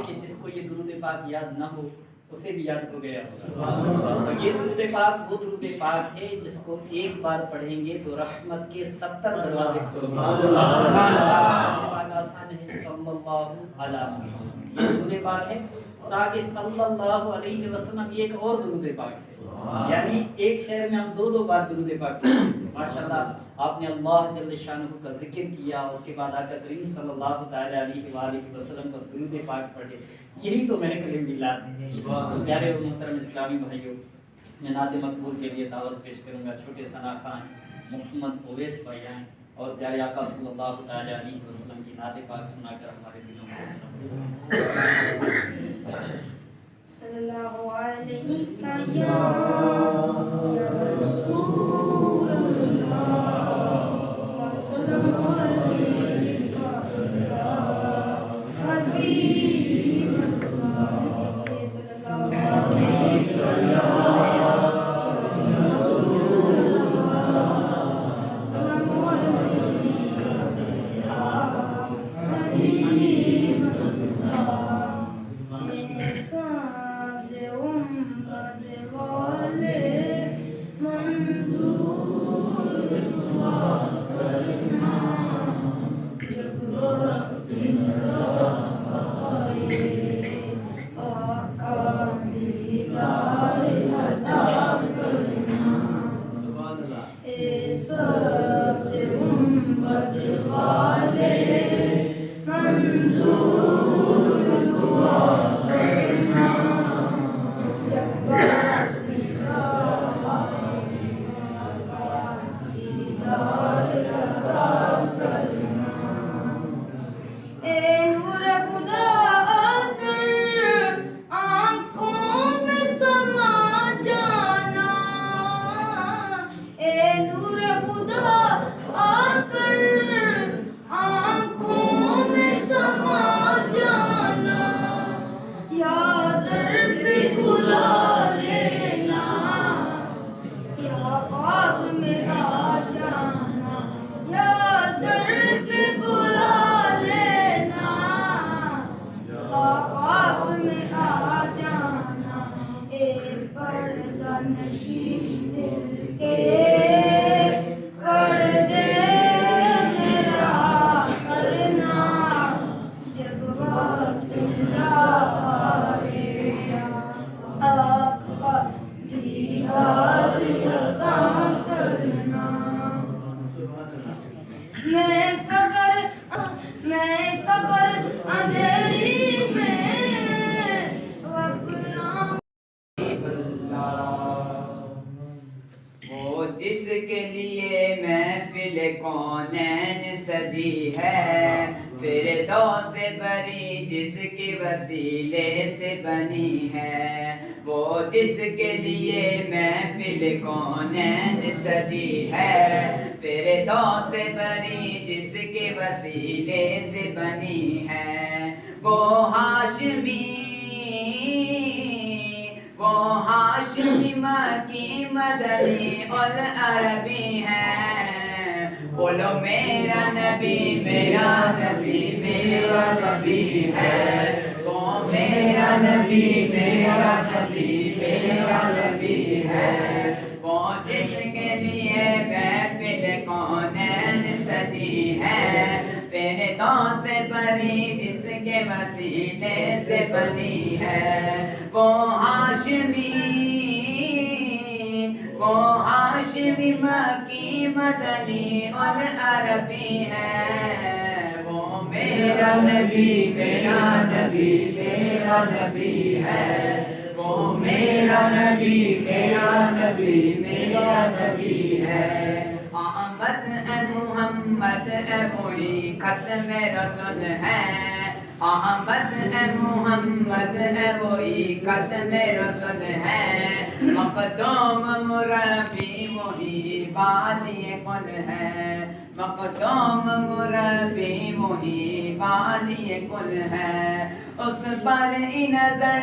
کہ جس کو یہ درود پاک یاد نہ ہو اسے بھی یاد ہو گیا. یہ درود پاک وہ درود پاک ہے جس کو ایک بار پڑھیں گے تو رحمت کے 70 دروازے کھلیں گے. آسان ہے صلی اللہ علیہ وسلم یہ درود پاک ہے. تاکہ صلی اللہ علیہ وسلم یہ ایک اور درود پاک ہے. یعنی ایک شہر میں ہم دو بار درود پاک پڑھتے ہیں. ماشاءاللہ آپ نے اللہ جل شانہ کا ذکر کیا, اس کے بعد آقا کریم صلی اللہ تعالی علیہ وآلہ وسلم پر درود پاک پڑھے. یہی تو محفل میلاد ہے. پیارے اور محترم اسلامی بھائیوں, میں نعت مقبول کے لیے دعوت پیش کروں گا. چھوٹے ثنا خان محمد اویس بھائی آئیں اور پیارے آقا صلی اللہ تعالی علیہ وسلم کی نعت پاک سنا کر ہمارے دلوں کو صلی اللہ علیہ یا رسول اللہ وسلم علیک یا حبیب اللہ صلی اللہ علیہ یا رسول اللہ وسلم علیک یا حبیب اللہ. جس کے لیے محفل کونین سجی ہے, فردوس بری جس کے وسیلے سے بنی ہے. وہ جس کے لیے محفل کونین سجی ہے, فردوس بری جس کے وسیلے سے بنی ہے. وہ ہاشمی مکی مدنی اور عربی ہے. بولو میرا نبی میرا نبی میرا نبی ہے. وہ میرا نبی میرا نبی میرا نبی ہے. وہ جس کے لیے محفل کونین سجی ہے, فردوس بری جس کے وسیلے سے بنی ہے. وہ ہاشمی مکی مدنی اور عربی ہے. وہ میرا نبی میرا نبی میرا نبی ہے. وہ میرا نبی میرا نبی میرا نبی ہے. آمد اے محمد اے وہی ختم رسول ہے. آمد اے محمد اے وہی ختم رسول ہے. مقدوم مربی وہی بالی کل ہے. مقدوم مربی وہی بالی کل ہے. اس پر نظر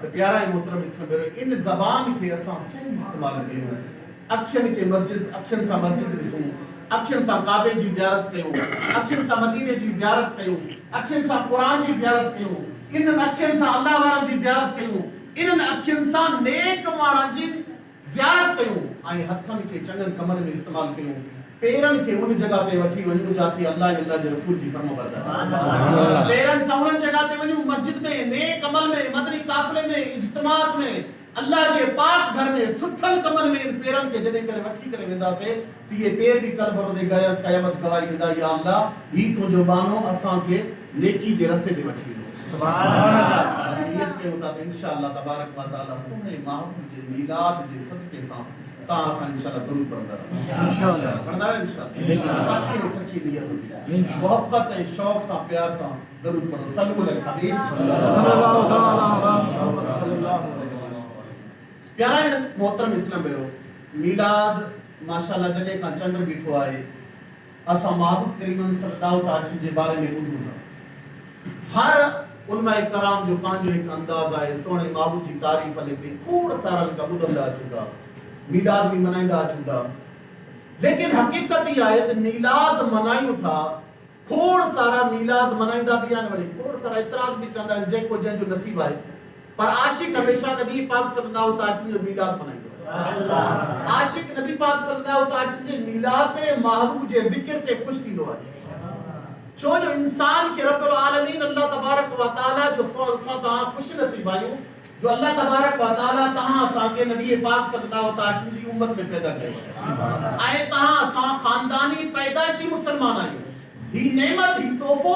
تو پیارا محترم اسلام بیرو ان زبان کے اساں صحیح استعمال کیوں اکھن کے مسجد اکھن سا مسجد رسوں اکھن سا کعبے جی زیارت کیوں اکھن سا مدینے جی زیارت کیوں اکھن سا قرآن جی زیارت کیوں ان اکھن سا اللہ والا جی زیارت کیوں ان اکھن سا نیک ماڑا جی زیارت کیوں آئے ہتھن کے چنگن کمر میں استعمال کیوں پیرن کے ان جگہ تے وٹھی ونجو جاتی اللہ جے رسول جی فرمو بردار پیرن ساون جگہ تے ونجو مسجد میں نیک عمل میں مدنی قافلے میں اجتماعات میں اللہ جے پاک گھر میں سٹھل کمر میں ان پیرن کے جنے کرے وٹھی کرے ویندا سے تے یہ پیر بھی کل بروز قیامت گواہی وندا یا اللہ ہی تو جو بانو اساں کے نیکی جے رستے تے وٹھی دو سبحان اللہ نیت کے مطابق انشاءاللہ تبارک و تعالی سنے محبوب جے میلاد جے صدقے سان تا اساں انشاءاللہ ضرور پڑھدا انشاءاللہ پڑھدا انشاءاللہ سچی نیت محبت ہے شوق سا پیار سا درود پڑھو صلو علی الحبیب صلی اللہ تعالی علیہ پیارا محترم اسلام بیرو میلاد ماشاءاللہ جنے کا چندر بیٹھو آئے اسا محبوب کریم صلی اللہ علیہ وسلم کے بارے میں ٻدھو تھا ہر علماء کرام جو پانچو ایک انداز آئے سونے محبوب جی تعریف لکھتے کھوڑ سارا کا ٻدھندا چکا میلاد بھی منائندا چکا لیکن حقیقت یہ آئے کہ میلاد منائیو تھا کھوڑ سارا میلاد منائندا بھی آنے والے کھوڑ سارا اعتراض بھی کرنا جے کو جن جو نصیب آئے پر عاشق ہمیشہ نبی پاک صلی اللہ علیہ وسلم جو میلاد منائیو عاشق نبی پاک صلی اللہ علیہ وسلم جو میلاد محبوب جے ذکر تے خوش تھی دو آئے جو انسان کے رب العالمین اللہ تبارک و تعالی جو ساتھ خوش نصیب آئیو جو اللہ تبارک و تعالی تہاں اساں کے نبی پاک صلی اللہ علیہ وسلم کی امت میں پیدا کرے آئے تہاں اساں خاندانی پیدائشی مسلمان آئیو ہی نعمت ہی توفو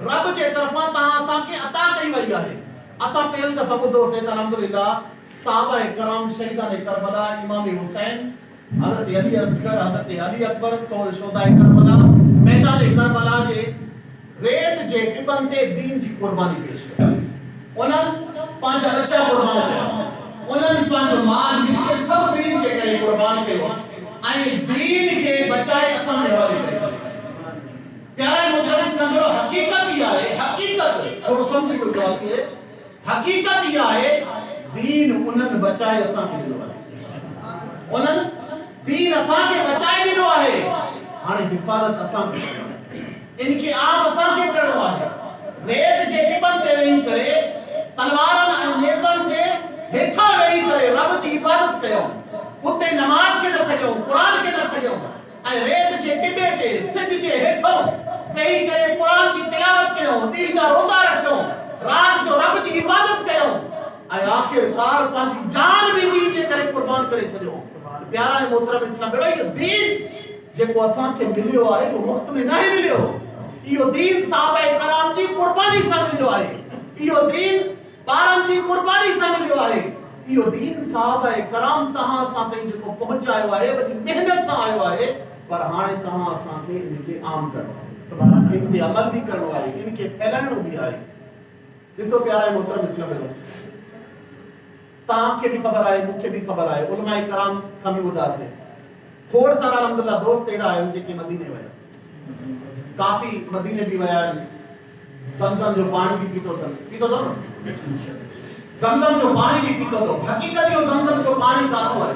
رب جے طرفاں تہاں اساں کے عطا کئی وئی ہے اساں پہل دفعہ بدو سے الحمدللہ صحابہ کرام شہیدان کربلا امام حسین حضرت علی اصغر حضرت علی اکبر سول شہداء کربلا میدان کربلا جے ریت جے ٹبن تے دین جی قربانی پیش کیا انہاں پانچ بچہ قربان کیا انہاں پانچ مال مل کے سب دین جے کرے قربان کیا آئے دین کے بچائے اساں حوالے کرے پیارے محترم سنگرو حقیقت یہ ہے حقیقت تھوڑا سمجھ کو بات ہے حقیقت یہ ہے دین انہاں بچائے اساں کے دلو ہے انہاں دین اساں کے بچائے دلو ہے ہانے حفاظت اساں کے ان کی عام اساں کے کرنو ہے ریت جے ٹبن تے وہی کرے تلوارن نیزن جے ہٹھا وہی کرے رب جی عبادت کیو اتے نماز کے نہ چھڈیو قرآن کے نہ چھڈیو اے ریت جے ٹبے تے سج جے ہٹھو وہی کرے قرآن جی تلاوت کیو دی جا روزہ رکھو رات جو رب جی عبادت کیو اے آخر کار پانچی جان بھی دی جے کرے قربان کرے چھڈیو پیارا ہے محترم اسلام بیڑو یہ دین جے کو اساں کے ملیو آئے وہ مفت میں نہیں ملیو یہ دین صحابہ کرام جی قربانی سے ملیو آئے یہ دین بارم جی قربانی سے ملیو آئے یہ دین صحابہ کرام تہاں ساں تائیں جو پہنچایو آئے وجہ محنت سے آئے آئے پر ہانے تہاں ساں کے ان کے عام کرو ان کے عمل بھی کرو آئے ان کے پھیلانو بھی آئے جسو پیارا ہے محترم اسلام بیڑو تاں کے بھی خبر آئے مکھ کے بھی خبر آئے علماء کرام کمی ودا سے کھوڑ سارا الحمدللہ دوست تیڑا ہے مجھے کہ مدینے ویا کافی مدینے بھی ویا زمزم جو پانی بھی پیتو تھا زمزم جو پانی بھی پیتو تھا حقیقت یہ زمزم جو پانی کاتو ہے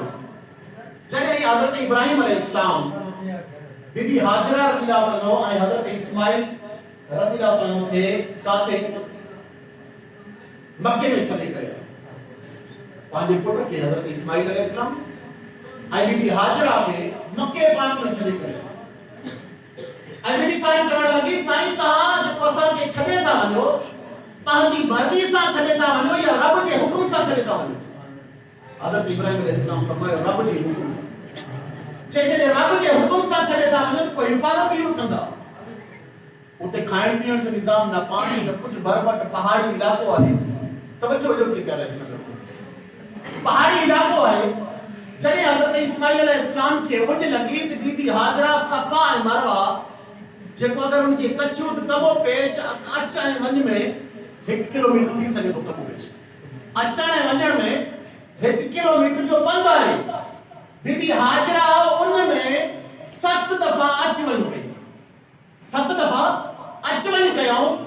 جنہیں حضرت ابراہیم علیہ السلام بی بی حاجرہ رضی اللہ عنہ آئے حضرت اسماعیل رضی اللہ عنہ تھے کاتے مکے میں چلے گئے پانچے پٹر کے حضرت اسماعیل علیہ السلام آئی بی بی حاجرہ کے مکے پاک میں چلے گئے آئی بی بی سائن چڑھا لگی سائن تہاں جب پسان کے چھلے تھا ونو پانچی مرضی سا چھلے تھا ونو یا رب جے حکم سا چھلے تھا ونو حضرت ابراہیم علیہ السلام فرمائے رب جے حکم سا چاہے رب جے حکم سا چھلے تھا ونو تو کوئی حفاظت بھی کندہ اتے کھائن پیان جو نظام نہ پانی نہ کچھ بربٹ پہاڑی علاقوں آئے توجہ جو کہ پیارا اسلام پہاڑی علاقوں آئے چلے حضرت اسماعیل علیہ السلام کے وڈ لگی تو بی بی حاجرہ صفا مروہ جے کو اگر ان کی کچھوت کمو پیش اچھا ہے ونج میں 1 کلومیٹر تھی سکے تو کمو پیش اچھا ہے ونجر میں 1 کلومیٹر جو بند آئے بی بی حاجرہ ان میں 7 دفعہ اچھ ونج گئی 7 دفعہ اچھ ونج گیا ہوں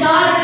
4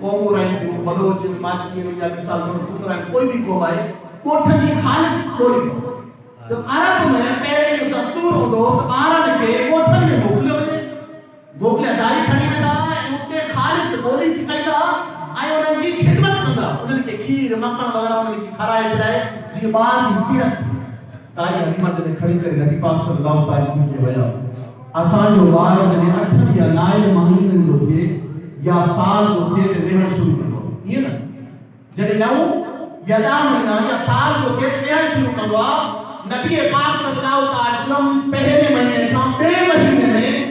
قوم رہیں بلوچ ماچی یا مثال پر سکر ہیں کوئی بھی قوم آئے کوٹھن جی خالص کوئی تو عرب میں پہلے جو دستور ہو دو تو عرب کے کوٹھن میں موکلے داری کھڑی میں دا ان کے خالص بولی سکھائی دا آئے انہوں جی خدمت کردا انہوں کے کھیر مکھن وغیرہ انہوں کی کھرائے پرائے جی بار کی سیرت تھی تائی حلیمہ جنہیں کھڑی کرے نبی پاک صلی اللہ علیہ وسلم کے وجہ آسان جو وار جنہیں 8 یا 9 مہینے جو تھے یا سال جو تھے تے نہر شروع کر دو یہ نا جنہیں 9 یا 10 مہینہ یا سال جو تھے تے نہر شروع کر دو نبی پاک صلی اللہ علیہ وسلم پہلے مہینے تھا بے مہینے میں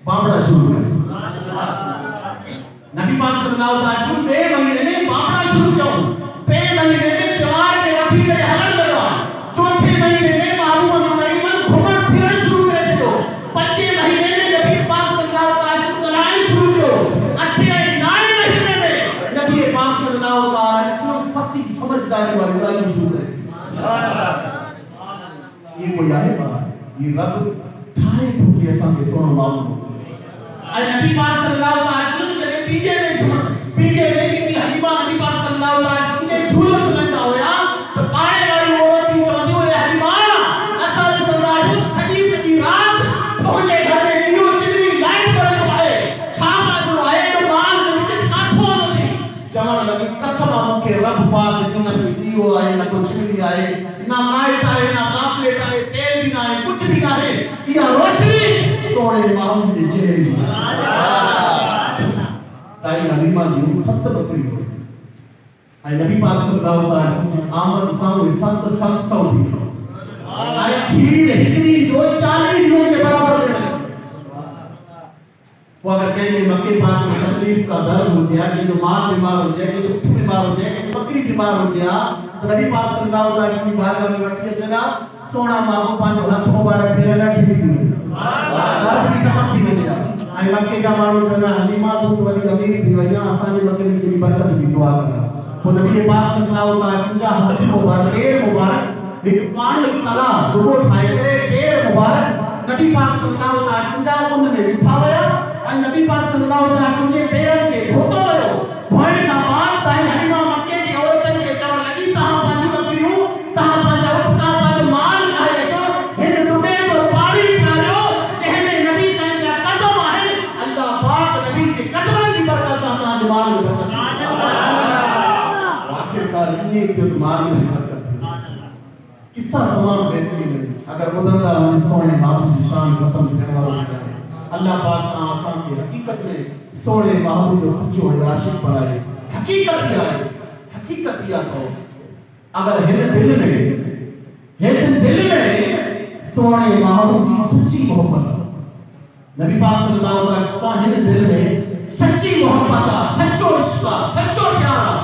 بابڑا شروع کر نبی پاک صلی اللہ علیہ وسلم بے مہینے میں بابڑا شروع کیا بے مہینے میں جوار کے رفی کرے حلل لگا چوتھے مہینے میں معلوم قریباً گھمن پھرن شروع کرے چھو 25 مہینے میں نبی پاک صلی اللہ علیہ وسلم کلائی شروع کیو 8 مہینے میں نبی پاک صلی اللہ علیہ وسلم فصیح سمجھداری والی گل شروع کرے یہ کوئی آئے بات یہ رب ٹھائے ٹھوکی ایسا کے سونا معلوم آئے نبی پاک صلی اللہ علیہ وسلم چلے پیجے میں پیجے میں بی حلیمہ نبی پاک صلی اللہ علیہ وسلم کے جھولو چلنگا ہویا تو پائے والی عورت چوندی ہوئے حلیمہ اصحاب صلی اللہ علیہ وسلم سجی رات پہنچے گھر میں لیو چنوی لائٹ پر جو آئے چھاپا جو آئے تو بال نمکت کاتھو آنو تھی جوان لگی قسم آمون کے رب پاک جنہ کوئی لیو آئے نہ کوئی چنوی آئے نہ لائٹ آئے نہ غافلٹ آئے تیل بھی نہ آئے کچھ بھی نہ ہے یہ روشنی سوڑے ماہم کے چہرے بھی تائی حلیمہ جی 7 بکری ہوئے آئی نبی پاک صلی اللہ علیہ وسلم آمد سامو 700 تھی آئی کھیر ہکری جو 40 دیوں کے برابر لے لگے وہ اگر کہیں کہ مکہ پاک میں تکلیف کا درد ہو جائے کہ جو ماں بیمار ہو جائے کہ جو اٹھ بیمار ہو جائے کہ بکری بیمار ہو جائے تو نبی پاک صلی اللہ علیہ وسلم بارگاہ میں بیٹھی ہے جنا سونا ماں پانچ ہاتھ مبارک پھیرے نہ ٹھیک تھی درد بھی تمام تھی میں آئی مکہ کا مانو جنا حلیمہ بہت ولی امیر تھی ویا آسانی مکہ میں کی برکت کی دعا کرنا تو نبی پاک صلی اللہ علیہ وسلم کا ہاتھ مبارک پیر مبارک ایک پانی تلا دو اٹھائے کرے پیر مبارک نبی پاک صلی اللہ علیہ وسلم کا ان میں بٹھا ہوا اور نبی پاک صلی اللہ علیہ وسلم کے پیروں کے دھوتوں میں دھونے کا بعد تائی حلیمہ مکے کی عورتن کے چور لگی تہاں پانچ بکریوں تہاں پانچ اٹھتا پانچ مال آئے چور ہن دبے جو پاڑی پیارو چہنے نبی سنجا قدم آئے اللہ پاک نبی کے قدمہ جی برکت ساتا ہے مال برکت آخر کار یہ کہ مال میں برکت قصہ تمام بہترین ہے اگر مدندہ ہم سونے محبوب شان ختم کرنے والا ہوتا ہے اللہ پاک کا آسان کی حقیقت میں سونے محبوب جو سچو ہے عاشق بنائے حقیقت یہ ہے حقیقت یہ تو اگر ہن دل میں سونے محبوب کی سچی محبت نبی پاک صلی اللہ علیہ وسلم ہن دل میں سچی محبت سچو عشق سچو پیارا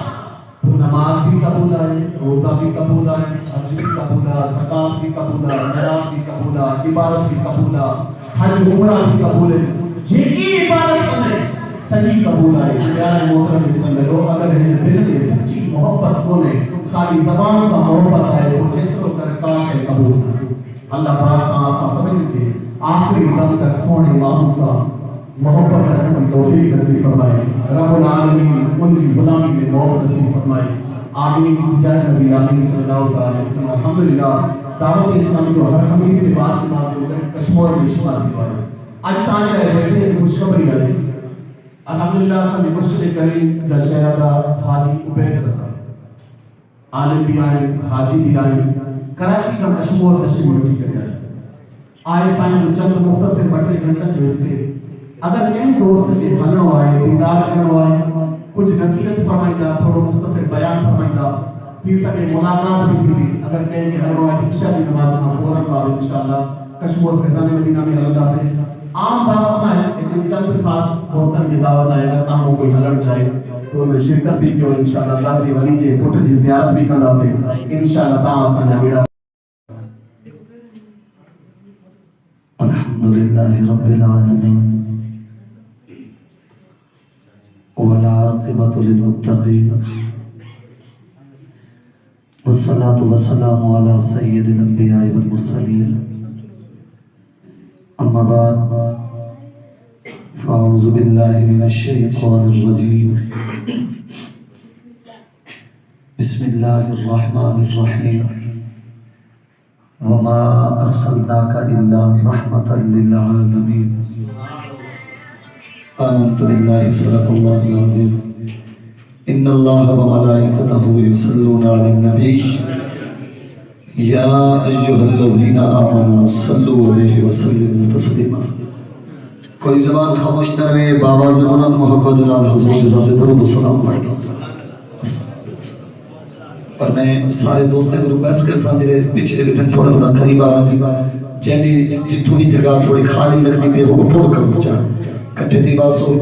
تو نماز بھی قبول آئے روزہ بھی قبول آئے حج بھی قبول آئے زکاة بھی قبول آئے خیرات بھی قبول آئے عبادت بھی قبول آئے حج عمرہ بھی قبول ہے جے کی عبادت کرنے صحیح قبول آئے پیارے محترم اسکندرو اگر ہے دل میں سچی محبت ہونے خالی زبان سے محبت آئے وہ جترو کر کاش ہے قبول اللہ پاک آسا سمجھتے آخری دم تک سونے ماہم سا محبت رکھنے کی توفیق نصیب فرمائے رب العالمین ان کی غلامی میں محبت نصیب فرمائے آمین کی جائے نبی آمین صلی اللہ علیہ وسلم الحمدللہ دعوت اسلامی کو ہر حمیز کے بعد نماز ہوگئے کشمور میں شمار دیوائے آج تانے رہے بیٹھے ہیں خوشخبری آئے الحمدللہ سمی مرشد کریم جشہرہ دا حاجی عبید رکھا عالم بھی آئے حاجی بھی آئے کراچی کا کشمور تشریف رکھی کرے آئے سائن جو چند مختصر بٹے گھنٹہ جو اس کے اگر کہیں دوست کے ملنو آئے دیدار کرنو آئے کچھ نصیحت فرمائیدہ تھوڑا مختصر بیان فرمائیدہ پھر سکے ملاقات بھی بھی اگر کہیں کہ ہر وقت عشاء کی نماز میں فوراً بعد انشاءاللہ کشمور فیضان مدینہ میں اللہ سے عام دعوت نہ ہے لیکن چند خاص دوستان کی دعوت آئے اگر تاہم کوئی حلر چاہے تو میں شرکت بھی کیوں انشاءاللہ اللہ کی ولی جے پھوٹ جی زیارت بھی کرنا سے انشاءاللہ تاہم سنجا بیڑا الحمدللہ رب العالمین والعاقبۃ للمتقین والصلاة والسلام علی سید الانبیاء والمرسلین اما بعد أعوذ بالله من الشيطان الرجيم بسم الله الرحمن الرحيم وما أرسلناك إلا رحمة للعالمين آمنت بالله صدق الله العظيم إن الله وملائكته يصلون على النبي يا أيها الذين آمنوا صلوا عليه وسلموا تسليما کوئی زبان خاموش نہ رہے بابا زبان محمد حضور درود و سلام پڑھیں اور میں سارے دوستوں کو ریکویسٹ کرتا ہوں میرے پیچھے بیٹھے تھوڑا تھوڑا قریب آ جیسے جتنی جگہ تھوڑی خالی لگتی پہ وہ پور کرو چاہ کٹھے تھی بات سو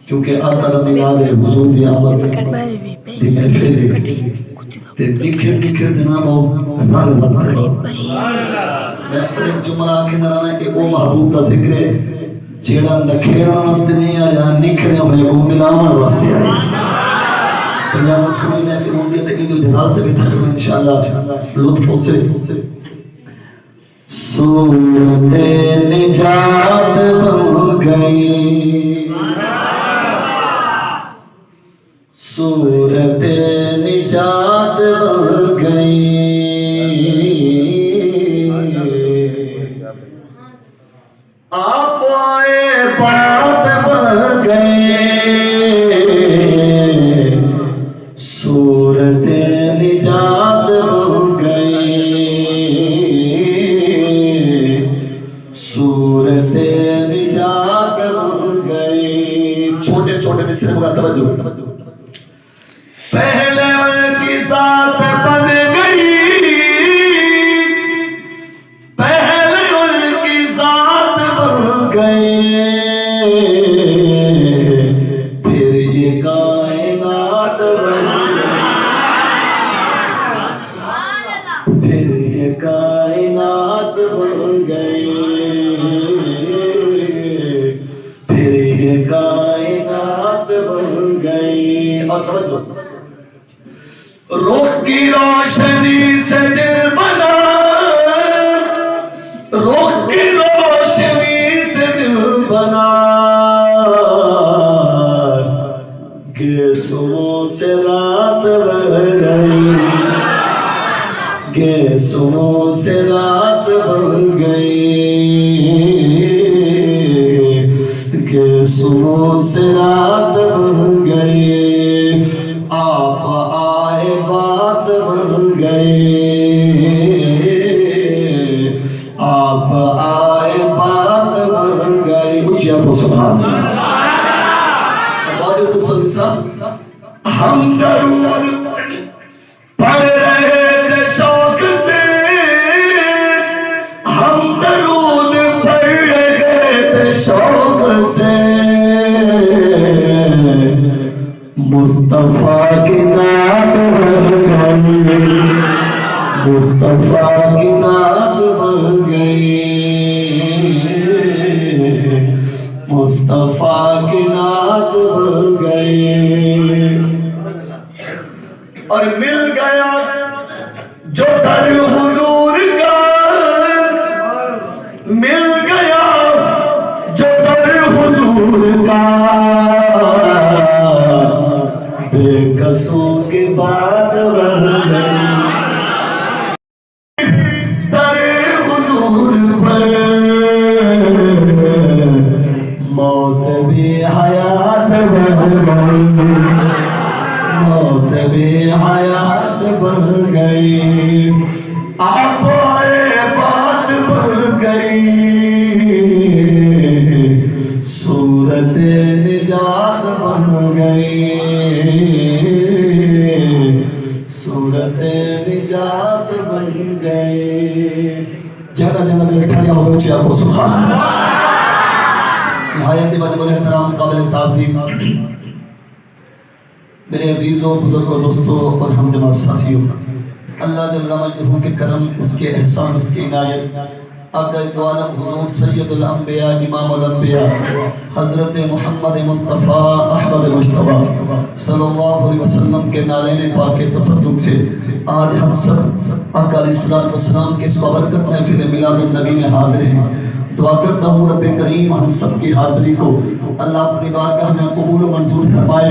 کیونکہ آتا رب میلاد ہے حضور دی آمد دی محفل دی تے بکھر بکھر جناب ہو ہزار ہزار میں اکثر ایک جملہ آنکھیں در آنا ہے کہ او محبوب کا ذکر ہے جیڑا نکھیڑا واسطے نہیں آیا نکھڑے ہوئے کو ملاون واسطے آیا پنجاب سنی محفل ہوں گے تک جو جناب تے بیٹھا کرو انشاءاللہ لطف سے صورت نجات بن گئی صورت نجات بن گئی آپ آئے بات بن گئی صورت نجات بن گئی صورت نجات بن گئی چھوٹے چھوٹے مصرے کا توجہ پہلے ان کی ذات بن گئی پہلے ان کی ذات بن گئی پھر یہ کائنات بن گئی پھر یہ کائنات بن گئی پھر یہ کائنات بن گئی اور توجہ روح کی روشنی سے دل بنا روح کی روشنی سے دل بنا گیسوں سے رات بن گئی گیسوں سے رات بن گئی گیسوں سے رات بن گئی آپ آئے بات بن گئی آپ آئے بات بن گئی اچھی آپ سبحان اللہ ہم درود پڑھ رہے تھے شوق سے ہم درود پڑھ رہے تھے شوق سے مصطفیٰ کی نعت بن گئی مصطفیٰ کی نعت بن گئی مصطفیٰ کی نعت بن گئی اور مل گیا جو در حضور کا مل گیا جو در حضور کا بے قصوں کی بات بن گئی در حضور پر موت بھی حیات بن گئی موت بھی حیات بن گئی آپ آئے بات بن گئی صورت نجات بن گئی صورت نجات بن گئی جگہ جگہ بیٹھایا ہو بچے آپ کو سبحان اللہ نہایت واجب الاحترام قابل تعظیم میرے عزیزوں بزرگوں دوستوں اور ہم جماعت ساتھیوں اللہ جل مجدہ کے کرم اس کے احسان اس کی عنایت آقا دو عالم حضور سید الانبیاء امام الانبیاء حضرت محمد مصطفیٰ احمد مجتبیٰ صلی اللہ علیہ وسلم کے نالین پاک کے تصدق سے آج ہم سب آقا علیہ السلام کے اس بابرکت محفل میلاد النبی میں حاضر ہیں دعا کرتا ہوں رب کریم ہم سب کی حاضری کو اللہ اپنی بارگاہ میں قبول و منظور فرمائے.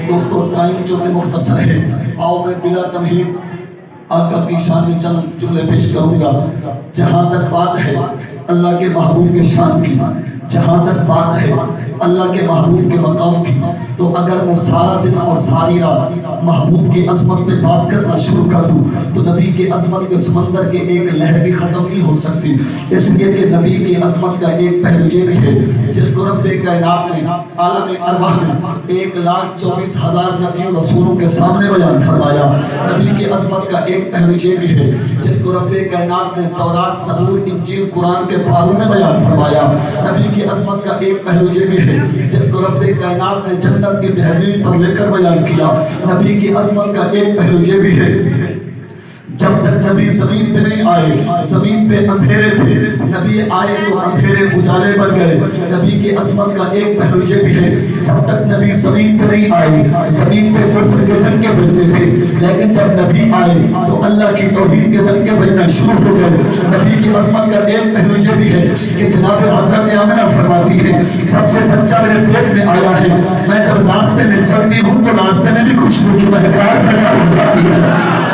دوستو ٹائم چونکہ مختصر ہے، آؤ میں بلا تمہید آقا کی شان میں چند جملے پیش کروں گا. جہاں تک بات ہے اللہ کے محبوب کے شان کی، جہاں تک بات ہے اللہ کے محبوب کے مقام کی، تو اگر میں سارا دن اور ساری رات محبوب کی عظمت پہ بات کرنا شروع کر دوں تو نبی کے عظمت کے سمندر کے ایک لہر بھی ختم نہیں ہو سکتی. اس لیے کہ نبی کی عظمت کا ایک پہلو یہ بھی ہے جس کو رب کائنات نے عالم ارواح میں 1,24,000 نبیوں رسولوں کے سامنے بیان فرمایا. نبی کی عظمت کا ایک پہلو یہ بھی ہے جس کو رب کائنات نے تورات، زبور، انجیل، قرآن کے پاروں میں بیان فرمایا. نبی کی عظمت کا ایک پہلو یہ بھی ہے جس کو رب کائنات نے جنت کی بہترین پر لے کر بیان کیا. نبی کی عظمت کا ایک پہلو یہ بھی ہے جب تک نبی زمین پہ نہیں آئے زمین پہ اندھیرے تھے، نبی آئے تو اندھیرے اجالے بن گئے. نبی کی عظمت کا ایک پہلو یہ بھی ہے جب تک نبی زمین پہ نہیں آئے زمین پہ کفر کے ڈنکے بجتے تھے، لیکن جب نبی آئے تو اللہ کی توحید کے ڈنکے بجنا شروع ہو گئے. نبی کی عظمت کا ایک پہلو یہ بھی ہے کہ جناب حضرت آمنہ فرماتی ہے جب سے بچہ میرے پیٹ میں آیا ہے میں جب راستے میں چلتی ہوں تو راستے میں بھی خوشبو کی مہکار پیدا ہو جاتی ہے.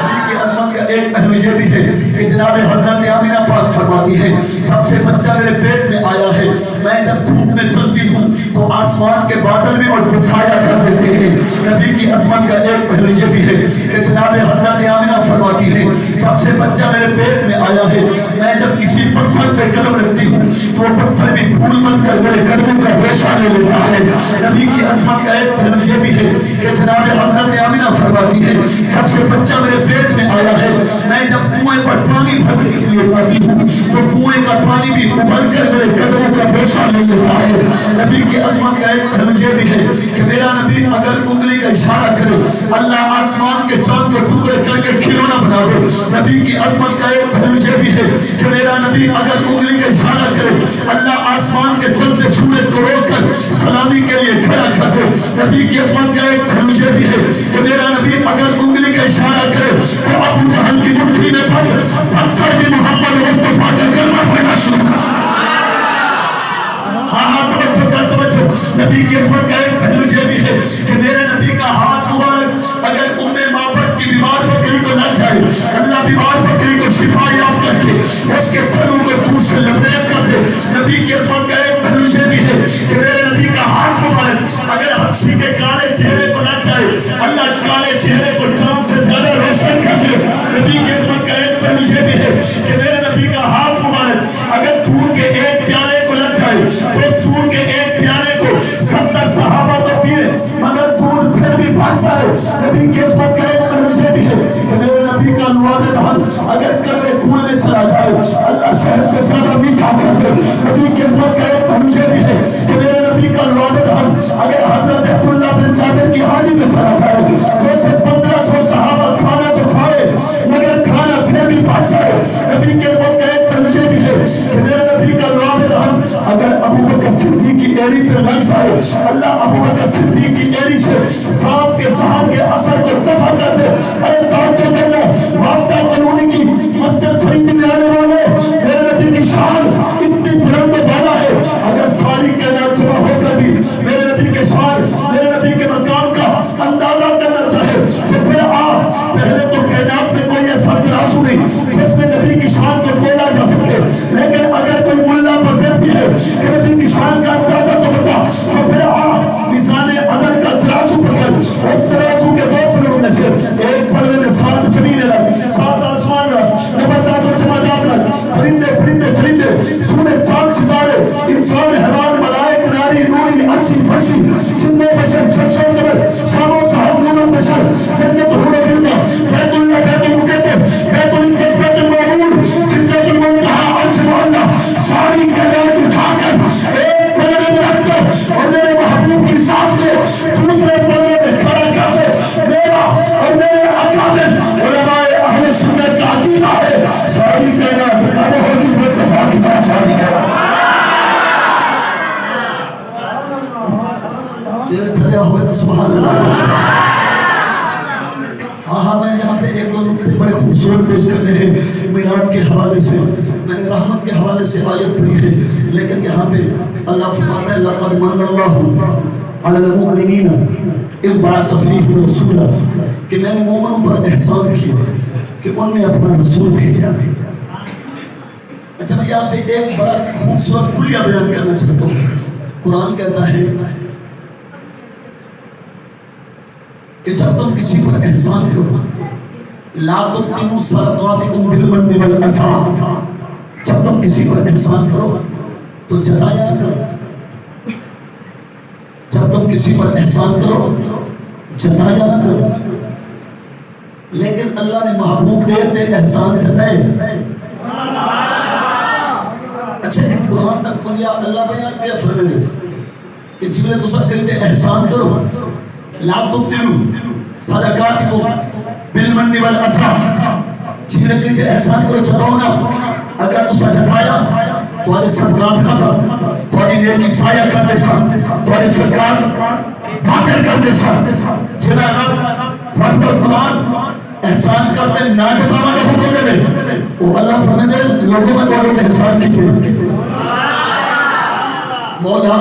ایک پہلو یہ بھی ہے کہ جناب حضرت آمنہ پاک فرماتی ہے جب سے بچہ میرے پیٹ میں آیا ہے میں جب دھوپ میں چلتی ہوں تو آسمان کے بادل بھی مجھ پر سایہ کر دیتے ہیں. نبی کی عظمت کا ایک پہلو یہ بھی ہے کہ جناب حضرت آمنہ فرماتی ہے جب سے بچہ میرے پیٹ میں آیا ہے میں جب کسی پتھر پہ قدم رکھتی ہوں تو پتھر بھی پھول بن کر میرے قدموں کا ریشہ لے لیتا ہے. نبی کی عظمت کا ایک پہلو یہ بھی ہے کہ جناب حضرت آمنہ فرماتی ہے جب سے بچہ میرے پیٹ میں آیا ہے میں جب کنویں پر پانی بھرنے کے لیے جاتی ہوں تو کنویں کا پانی بھی ابل کر میرے قدموں کا ریشہ لے لیتا ہے. نبی کی عظمت کا ایک پہلو یہ بھی ہے کہ میرا نبی اگر انگلی کا اشارہ کرے اللہ آسمان کے چاند کے ٹکڑے کر کے کھلونا بنا دے. نبی کی عظمت کا ایک پہلو یہ بھی ہے کہ میرا نبی اگر انگلی کا اشارہ کرے اللہ آسمان کے چلتے سورج کو روک کر سلامی کے لیے کھڑا کر دے. نبی کی عظمت کا ایک پہلو یہ بھی ہے کہ میرا نبی اگر انگلی کا اشارہ کرے تو ابو جہل کی مٹھی میں پتھر بھی محمد مصطفیٰ کا کلمہ پڑھنا شروع کر. توجہ نبی کی عظمت کا ایک پہلو یہ بھی ہے کہ میرے نبی کا ہاتھ مبارک اگر معبد کی بیمار بکری کو لگ جائے اللہ بیمار بکری کو شفا یاب کر کے اس کے تھنوں کو دودھ سے لبریز کر دے. نبی کی عظمت کا ایک پہلو یہ بھی ہے کہ میرے نبی کا ہاتھ مبارک اگر حبشی کے کالے چہرے کو لگ جائے اللہ کالے چہرے کو چاند سے زیادہ روشن کر دے. نبی کی عظمت کا ایک پہلو یہ بھی ہے کہ میرے نبی کا ہاتھ مبارک اگر دودھ کے ایک پیالے کو لگ جائے تو دودھ کے ایک پیالے کو 70 صحابہ تو پیے مگر دودھ پھر بھی بچ جائے. نبی کی عظمت کا ایک پہلو یہ بھی ہے کہ میرے نبی کا لعاب دہن اگر کڑوے کنویں میں چلا جائے اللہ شہر سے زیادہ میٹھا کر دے. نبی کی عظمت کا ایک پہلو یہ بھی ہے کہ میرے نبی کا لعاب دہن اگر حضرت عبداللہ بن جابر کی حالی میں چلا جائے تو اسے 1500 صحابہ کھانا تو کھائے مگر کھانا پھر بھی بچ جائے. نبی کی عظمت کا ایک پہلو یہ بھی ہے کہ میرے نبی کا لعاب دہن اگر ابو بکر صدیق کی ایڑی پہ لگ جائے اللہ ابو بکر صدیق کی ایڑی سے سانپ کے زہر کے اثر کو دفع کر دے. ارے توجہ کرنا وابطہ کالونی کی مسجد خریدنے آنے والے میرے نبی کی شان اتنی بلند و بالا ہے اگر ساری کائنات جمع ہو کر بھی میرے نبی کے شان میرے نبی کے مقام کا اندازہ کرنا چاہے تو پھر پہلے تو کائنات میں کوئی ایسا ترازو نہیں جس میں نبی کی شان کو تولا جا سکے. لیکن اگر کوئی ملا بزر بھی ہے کہ نبی کی شان کا اندازہ تو بتا تو پھر میزان عدل کا ترازو پکڑ. اس ترازو کے دو پلوں میں سے ایک پلے میں 7 زمینیں لگ 7 آسمان لگ نباتات و جمادات لگ پرندے پرندے چرندے سورج چاند ستارے انسان حیوان ملائک ناری نوری عرشی فرشی جن بشر شخص و جبر شام و صاحب نور و بشر جنت حور و فرما بیت اللہ بیت المقدس بیت العزت بیت المعمور سدرۃ المنتہا عرش معلا ساری کائنات اٹھا کر ایک پلڑے میں رکھ دو اور میرے محبوب کی ذات کو دوسرے پلڑے میں کھڑا کر دو. میرا اور میرے اکابر علماء اہل سنت کا عقیدہ ہے ساری کائنات کا محبوب مصطفیٰ کی ذات شادی کرا. دل دھریا ہوئے تو سبحان اللہ. میں یہاں پہ ایک دو نکتے بڑے خوبصورت پیش کرنے ہیں میلاد کے حوالے سے. میں نے رحمت کے کے حوالے سے آیت پڑھی ہے، لیکن یہاں پہ اللہ فرماتا ہے لقد من اللہ علی المؤمنین اذ بعث فیہم رسولا، کہ میں نے مومنوں پر احسان کیا کہ ان میں اپنا رسول بھیجا۔ اچھا میں یہاں پہ ایک بڑا خوبصورت کلیہ بیان کرنا چاہتا ہوں۔ قرآن کہتا ہے کہ جب تم کسی پر احسان کرو لا تبطلوا صدقاتکم بالمن والعطا، جب تم کسی پر احسان کرو تو جتایا نہ کرو، جب تم کسی پر احسان کرو جتایا نہ کرو، لیکن اللہ نے محبوب نے احسان جتائے۔ اچھا ایک قرآن تک کلیہ اللہ بیان کیا فرمانے کہ جبرے تو سب کہتے احسان کرو لا تبطلوا صدقاتکم بالمن والعطا، جبرے کہتے احسان کرو جتاؤ نہ، اگر تو جتایا تمہارے صدقات ختم، تمہاری نیکی سایہ کرنے سا، تمہاری سرکار باطل کرنے سا، جنانت فرد قرآن احسان کرتے نہ جتاوا کا حکم دے، وہ اللہ فرماتے لوگوں میں تو احسان کی تھی۔ مولا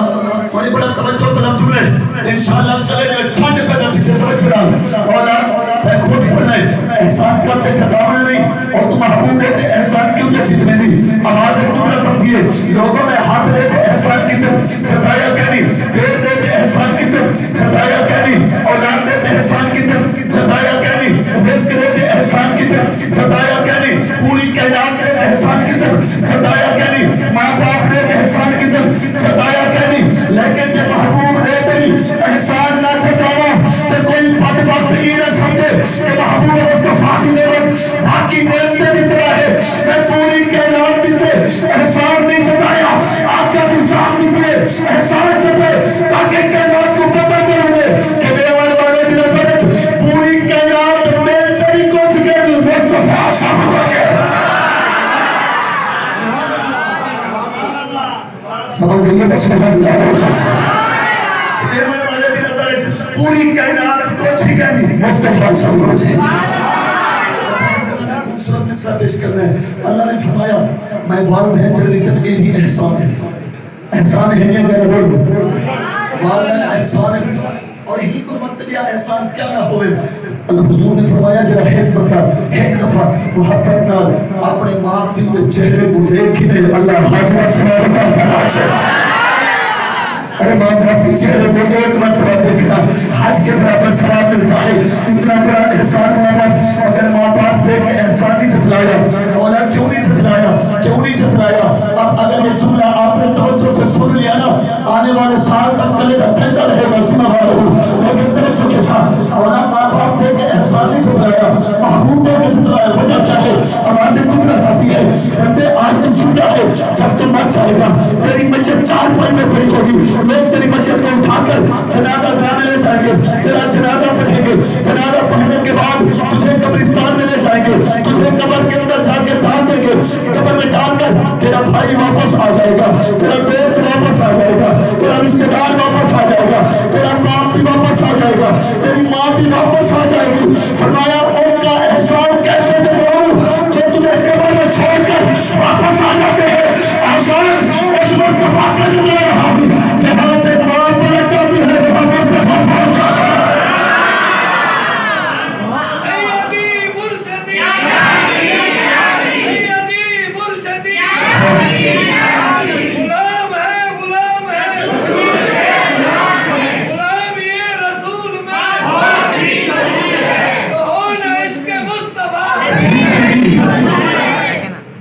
بڑی بڑا توجہ طلب جملے انشاءاللہ چلے جائے ٹھنڈ پیدا سے سمجھ رہا مولا میں خود فرمائے احسان کرتے جتانا نہیں، اور تم محبوب دیتے احسان کیوں نہ جتنے نہیں، آواز قدرت ہم دیے لوگوں میں ہاتھ دیتے احسان کی طرف جتایا کہ نہیں، پیر دیتے احسان کی طرف جتایا کہ نہیں، اولاد دیتے احسان کی طرف جتایا کہ نہیں، رزق دیتے احسان کی طرف جتایا کہ نہیں، پوری کائنات دیتے احسان کی طرف جتایا کہ نہیں، ماں باپ دیتے احسان کی طرف جتایا کہ نہیں، لیکن جب محبوب نے تیری احسان نہ جتانا تو کوئی بدبخت یہ نہ سمجھے کہ محبوب مصطفیٰ کی نعمت باقی نعمتیں بھی طرح ہے، میں پوری کائنات بھی پہ احسان نہیں جتایا، آقا بھی سامنے پہ احسان جتائے تاکہ کائنات کو پتہ چلے کہ میرے والے کی نظر پوری کائنات میں تیری کو چکے مصطفیٰ شامل ہو گئے۔ سمجھ گئیے بس پوری کائنات کو چھکے مصطفیٰ شامل ہو گئے۔ خوبصورت مصرع پیش کرنا ہے، اللہ نے فرمایا میں والد ہیں تیرے لیے بھی احسان ہے، احسان ہے یہ کہنا بولو والدین احسان ہے، اور ہی کو مرتبہ احسان کیا نہ ہوئے۔ اللہ حضور نے فرمایا جرا ایک بندہ ایک دفعہ محبت نال اپنے ماں پیو دے چہرے کو دیکھنے اللہ حاضر سوال کا فرما چاہے، ارے ماں باپ کے چہرے کو ایک مرتبہ دیکھنا حج کے برابر ثواب ملتا ہے، اتنا بڑا احسان ہوا۔ اگر ماں باپ دیکھ کے احسان نہیں جتلایا، مولا کیوں نہیں جتلایا، کیوں نہیں جتلایا؟ اب اگر یہ جملہ آپ نے توجہ سے سن لیا نا آنے والے سال تک چلے گا ٹھنڈا رہے گا سنا والوں، لیکن توجہ کے ساتھ مولا ماں باپ دیکھ کے احسان نہیں جتلایا، محبوب دیکھ کے جتلایا، وجہ کیا ہے؟ آواز قدرت آتی ہے بندے آج تو سنتا ہے جب تم مر جائے گا تیری مسجد 4 پائی میں پڑی ہوگی، لوگ تیری مسجد کو اٹھا کر جنازہ جانے لے جائیں گے، تیرا جنازہ پڑھیں گے، جنازہ پڑھنے کے بعد تجھے قبرستان میں لے جائیں گے، تجھے قبر کے اندر جا کے ڈال دیں گے، قبر میں ڈال کر تیرا بھائی واپس آ جائے گا، تیرا دوست واپس آ جائے گا، تیرا رشتہ دار واپس آ جائے گا، تیرا باپ بھی واپس آ جائے گا، تیری ماں بھی واپس آ جائے گی۔ فرمایا ان کا احسان کیسے جتاؤں جو تجھے قبر میں چھوڑ کر واپس آ جاتے ہیں؟ احسان اس مصطفیٰ کا جملہ رہا جہاں سے ماں پلٹا بھی ہے وہاں مصطفیٰ پہنچ جاتا ہے۔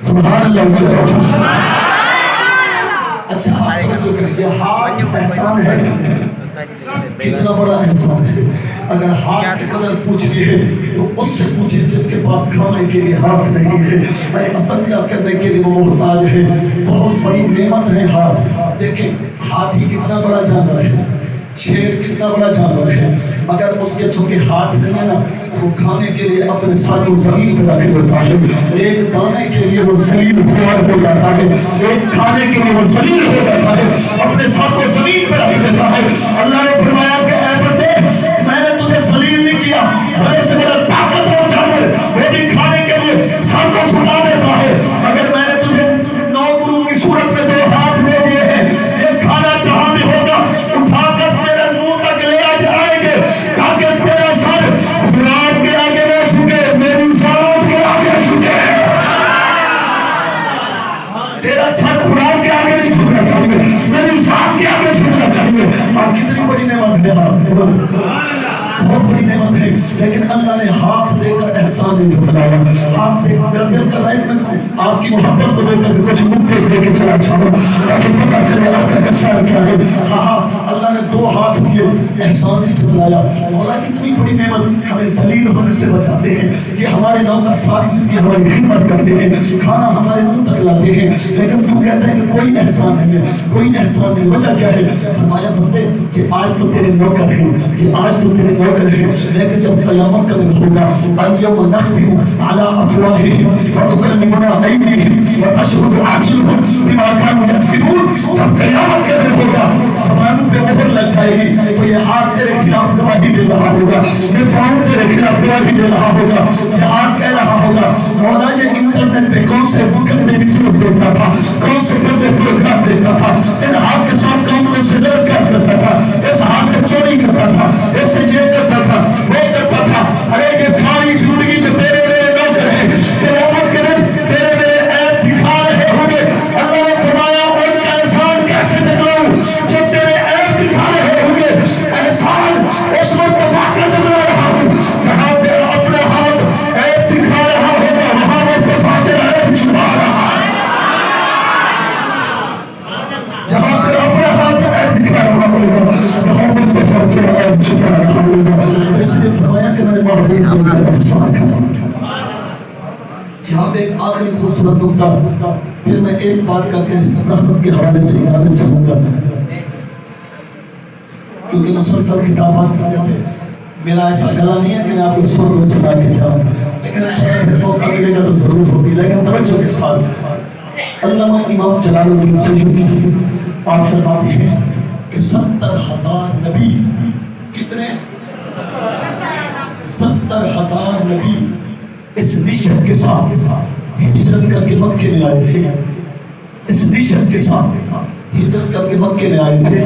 سبحان اللہ۔ اچھا آپ جو کریں یہ ہاتھ احسان ہے، کتنا بڑا احسان ہے۔ اگر ہاتھ کی قدر پوچھنی ہے تو اس سے پوچھیں جس کے پاس کھانے کے لیے ہاتھ نہیں ہے، میں استنجا کرنے کے لیے وہ محتاج ہے۔ بہت بڑی نعمت ہے ہاتھ۔ دیکھیں ہاتھی کتنا بڑا جانور ہے، شیر کتنا بڑا جانور ہے، مگر اس کے چونکہ ہاتھ نہیں ہے نا وہ کھانے کے لیے اپنے ساتھ کو زمین پہ رکھ دیتا ہے، ایک دانے کے لیے وہ ذلیل ہو جاتا ہے، ایک کھانے کے لیے وہ ذلیل ہو جاتا ہے، اپنے ساتھ کو زمین پہ رکھ دیتا ہے۔ اللہ نے فرمایا کہ اے بندے میں نے تجھے ذلیل نہیں کیا، بڑے سے بڑا طاقتور جانور وہ بھی کھانے کے لیے ساتھ کو چھٹا دیتا ہے، مگر میں نے تجھے 9 نام کے آگے نہیں جھکنا چاہیے، میری ذات کے آگے جھکنا چاہیے. آپ کتنی بڑی نعمت ہے، بہت بڑی نعمت ہے. لیکن اللہ نے ہاتھ دے کر احسان نہیں جھٹلایا. ہاتھ دے کر دل کر رہا ہے کہ میں آپ کی محبت کو دے کر کچھ نقطے دے کے چلا چاہوں تاکہ پتہ چلے آپ کا احسان کیا ہے. ہاں اللہ نے 2 ہاتھ دیے، احسان نہیں جھٹلایا. مولا کتنی بڑی نعمت ہمیں ذلیل ہونے سے بچاتے ہیں کہ ہمارے نوکر ساری زندگی ہماری خدمت کرتے ہیں، کھانا ہمارے منہ تک لاتے ہیں، لیکن تو کہتا ہے کہ کوئی احسان نہیں ہے، کوئی احسان نہیں. وجہ کیا ہے؟ فرمایا بندے کہ آج تو تیرے نوکر ہیں، کہ آج تو تیرے نوکر ہیں، لیکن جب قیامت کا دن ہوگا اليوم نختم على افواههم وتكلمنا ايديهم وتشهد ارجلهم بما كانوا يكسبون. جب قیامت کا دن ہوگا زبانوں پہ مہر لگ جائے گی تو یہ ہاتھ تیرے خلاف گواہی دے رہا ہوگا، یہ پاؤں تیرے خلاف گواہی دے رہا ہوگا، یہ ہاتھ کہہ رہا ہوگا مولا یہ انٹرنیٹ پہ کون سے بکر میں ویڈیو دیکھتا تھا، کون سے گندے پروگرام دیکھتا تھا، ان ہاتھ کے ساتھ کون سے درد کرتا تھا، اس ہاتھ سے چوری کرتا تھا، اس سے یہ کرتا تھا، وہ کرتا تھا. ارے یہ ساری زندگی جو تیرے میرے نوکر ہیں، قیامت کے دن تیرے میرے عیب دکھا رہے ہوں گے. اللہ نے فرمایا ان کا احسان کیسے دکھلاؤں جو تیرے عیب دکھا رہے ہوں گے. احسان اس مصطفیٰ کا دکھلا رہا ہوں جہاں تیرا اپنا ہاتھ عیب دکھا رہا ہوگا، وہاں مصطفیٰ تیرا عیب چھپا رہا ہے. جہاں تیرا اپنا ہاتھ عیب دکھا رہا ہوگا وہاں مصطفیٰ تیرا عیب چھپا رہا ہوگا. اس لیے فرمایا کہ میں نے محبوب کو میرا احسان کرا. یہاں پہ ایک آخری خوبصورت نکتہ، پھر میں ایک بات کر کے رحمت کے حوالے سے اجازت چاہوں گا، کیونکہ مسلسل خطابات کی وجہ سے میرا ایسا گلا نہیں ہے کہ میں آپ کو سو کو سنا کے جاؤں، لیکن شاید پھر موقع ملے گا تو ضرور ہوگی. لیکن توجہ کے ساتھ علامہ امام جلال الدین سیوطی آپ فرماتے ہیں کہ 70,000 نبی، کتنے 70,000 نبی اس نیت کے ساتھ ہجرت کر کے مکے میں آئے تھے، اس نیت کے ساتھ ہجرت کر کے مکے میں آئے تھے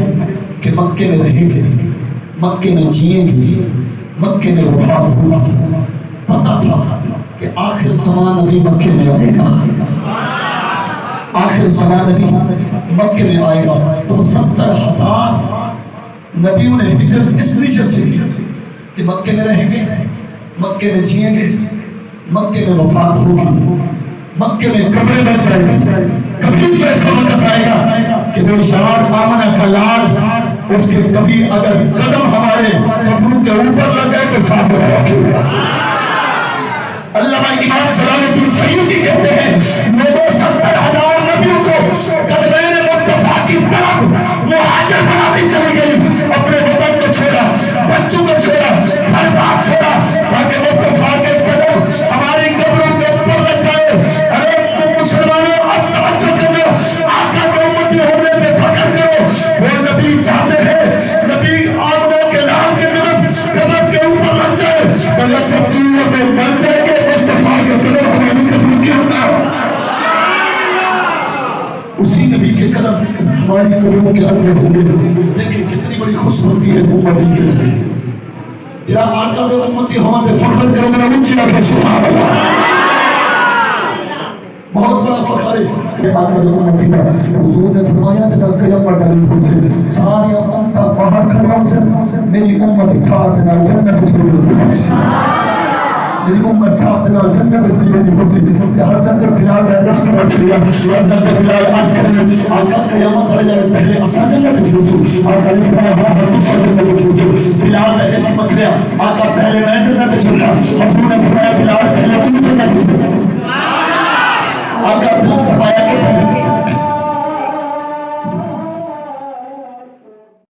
کہ مکے میں رہیں گے، مکے میں جئیں گے، مکے میں وفات ہوگا. پتا تھا کہ آخر زمان نبی مکے میں آئے گا، آخر زمان نبی مکے میں آئے گا. تو 70,000 نبیوں نے ہجرت اس نیت سے کی کہ مکے میں رہیں گے، مکے میں جئیں گے، مکے میں وفات ہوگی، مکے میں قبریں بن جائیں گی. کبھی تو ایسا وقت آئے گا کہ وہ یار آمنہ کا لال اس کے کبھی اگر قدم ہمارے قبروں کے اوپر لگ گئے تو ساتھ رہا. علامہ امام جلال الدین سیوطی کہتے ہیں لوگوں 70,000 نبیوں کو قدمین مصطفیٰ کی طرف مہاجر بناتی چلی گئی، اپنے وطن کو چھوڑا، بچوں کو چھوڑا، گھر بار چھوڑا تاکہ مصطفیٰ کے قدم ہماری قبروں کے اوپر لگ جائے. ارے مسلمانوں اب توجہ کرو، آقا کے امتی ہونے پہ فخر کرو. وہ نبی چاہتے ہیں نبی آمنہ کے لال کے قدم کے اوپر لگ جائے، مگر جب دنیا میں مر جائے گے مصطفیٰ کے قدم ہماری قبروں کے اوپر، اسی نبی کے قدم ہماری قبروں کے اندر ہوں گے. دیکھیں کتنی بڑی خوشبختی ہے امتی کے لیے. جرا آقا دے امتی ہوں دے فخر کرو میرا اونچی رکھے سبحان اللہ. بہت بڑا فخر ہے آقا دے امتی کا. حضور نے فرمایا جب قیامت قریب ہو سے ساری امتہ باہر کھڑے ہو سے میری امت کھا دینا جنت چھوڑ میری امت کھا دینا جنت چھوڑ ہو سے. حضرت بلال ہے دس نمبر چھڑیا، حضرت بلال آج کرنے آقا قیامت آ جائے پہلے اسا جنت چھوڑ آقا نے فرمایا ہاں دوسرا جنت چھوڑ. بلال ہے عشق مچ گیا، آقا پہلے میں جنت چھوڑا. حضور نے